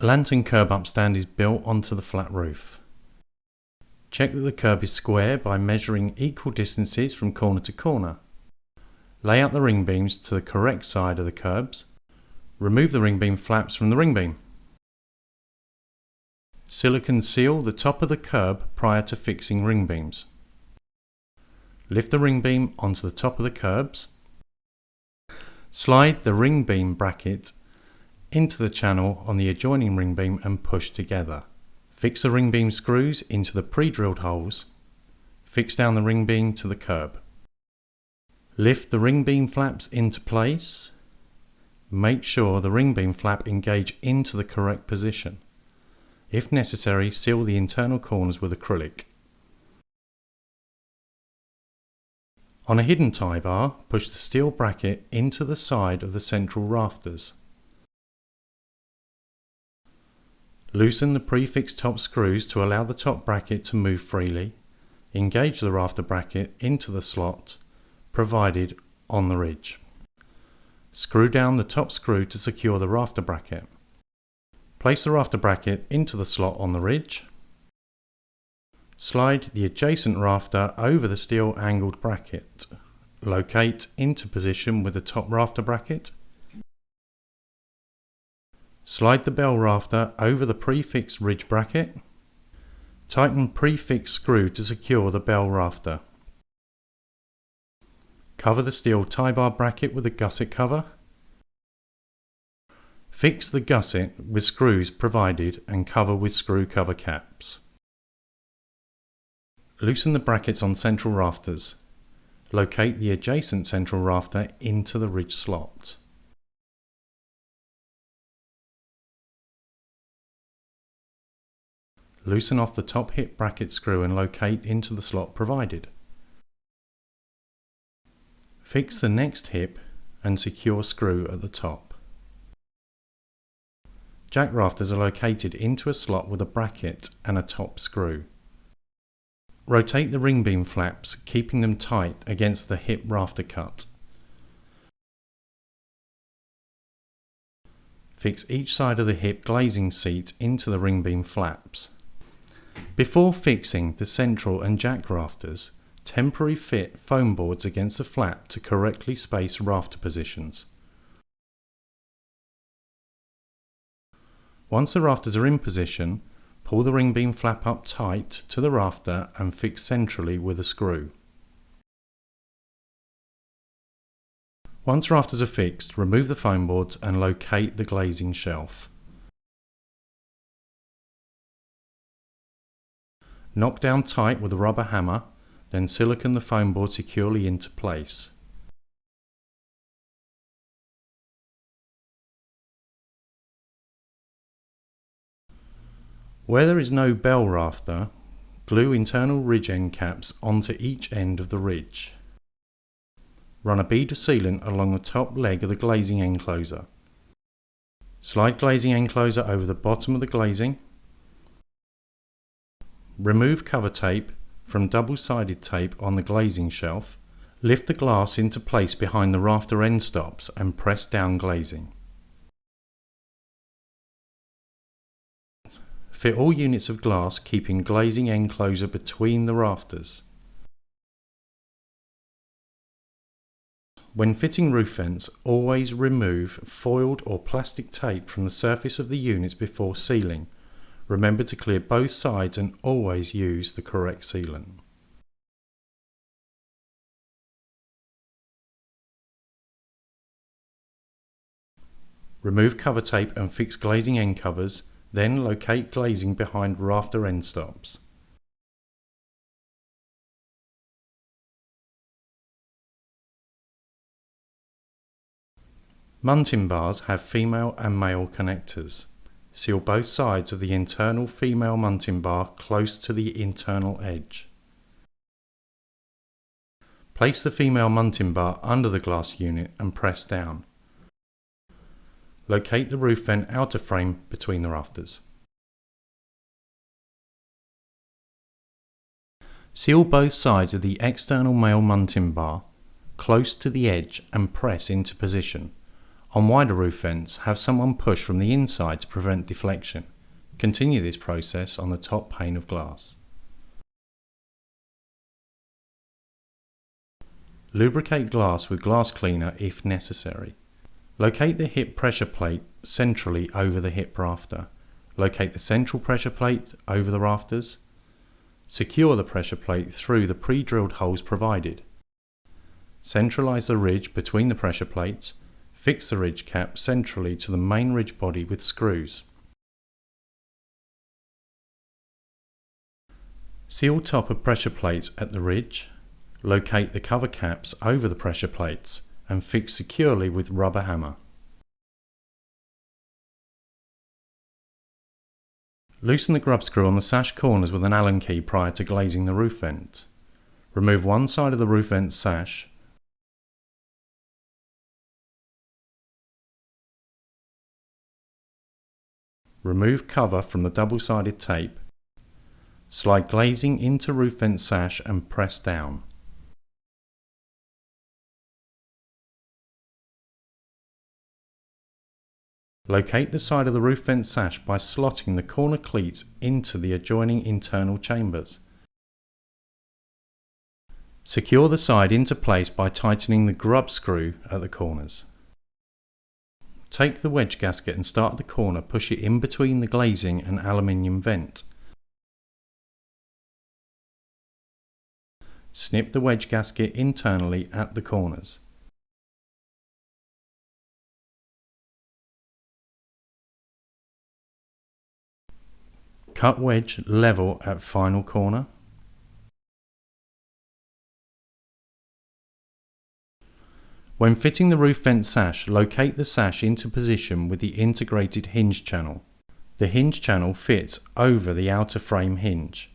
Lantern curb upstand is built onto the flat roof. Check that the curb is square by measuring equal distances from corner to corner. Lay out the ring beams to the correct side of the curbs. Remove the ring beam flaps from the ring beam. Silicone seal the top of the curb prior to fixing ring beams. Lift the ring beam onto the top of the curbs. Slide the ring beam bracket into the channel on the adjoining ring beam and push together. Fix the ring beam screws into the pre-drilled holes. Fix down the ring beam to the curb. Lift the ring beam flaps into place. Make sure the ring beam flap engage into the correct position. If necessary, seal the internal corners with acrylic. On a hidden tie bar, push the steel bracket into the side of the central rafters. Loosen the prefixed top screws to allow the top bracket to move freely. Engage the rafter bracket into the slot provided on the ridge. Screw down the top screw to secure the rafter bracket. Place the rafter bracket into the slot on the ridge. Slide the adjacent rafter over the steel angled bracket. Locate into position with the top rafter bracket. Slide the bell rafter over the prefixed ridge bracket. Tighten prefixed screw to secure the bell rafter. Cover the steel tie bar bracket with a gusset cover. Fix the gusset with screws provided and cover with screw cover caps. Loosen the brackets on central rafters. Locate the adjacent central rafter into the ridge slot. Loosen off the top hip bracket screw and locate into the slot provided. Fix the next hip and secure screw at the top. Jack rafters are located into a slot with a bracket and a top screw. Rotate the ring beam flaps, keeping them tight against the hip rafter cut. Fix each side of the hip glazing seat into the ring beam flaps. Before fixing the central and jack rafters, temporarily fit foam boards against the flap to correctly space rafter positions. Once the rafters are in position, pull the ring beam flap up tight to the rafter and fix centrally with a screw. Once rafters are fixed, remove the foam boards and locate the glazing shelf. Knock down tight with a rubber hammer, then silicone the foam board securely into place. Where there is no bell rafter, glue internal ridge end caps onto each end of the ridge. Run a bead of sealant along the top leg of the glazing enclosure. Slide glazing enclosure over the bottom of the glazing. Remove cover tape from double-sided tape on the glazing shelf. Lift the glass into place behind the rafter end stops and press down glazing. Fit all units of glass, keeping glazing enclosure between the rafters. When fitting roof vents, always remove foiled or plastic tape from the surface of the units before sealing. Remember to clear both sides and always use the correct sealant. Remove cover tape and fix glazing end covers, then locate glazing behind rafter end stops. Muntin bars have female and male connectors. Seal both sides of the internal female muntin bar close to the internal edge. Place the female muntin bar under the glass unit and press down. Locate the roof vent outer frame between the rafters. Seal both sides of the external male muntin bar close to the edge and press into position. On wider roof vents, have someone push from the inside to prevent deflection. Continue this process on the top pane of glass. Lubricate glass with glass cleaner if necessary. Locate the hip pressure plate centrally over the hip rafter. Locate the central pressure plate over the rafters. Secure the pressure plate through the pre-drilled holes provided. Centralize the ridge between the pressure plates. Fix the ridge cap centrally to the main ridge body with screws. Seal top of pressure plates at the ridge. Locate the cover caps over the pressure plates and fix securely with rubber hammer. Loosen the grub screw on the sash corners with an Allen key prior to glazing the roof vent. Remove one side of the roof vent sash. Remove cover from the double-sided tape. Slide glazing into roof vent sash and press down. Locate the side of the roof vent sash by slotting the corner cleats into the adjoining internal chambers. Secure the side into place by tightening the grub screw at the corners. Take the wedge gasket and start at the corner, push it in between the glazing and aluminium vent. Snip the wedge gasket internally at the corners. Cut wedge level at final corner. When fitting the roof vent sash, locate the sash into position with the integrated hinge channel. The hinge channel fits over the outer frame hinge.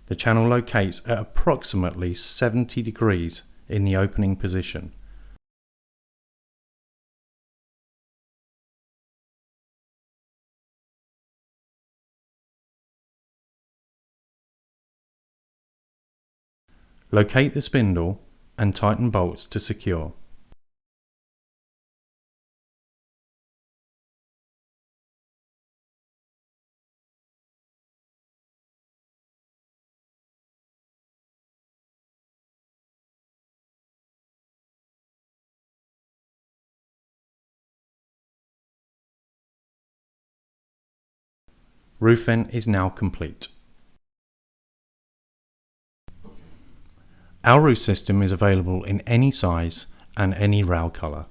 The channel locates at approximately 70 degrees in the opening position. Locate the spindle and tighten bolts to secure. Roof vent is now complete. Our roof system is available in any size and any rail colour.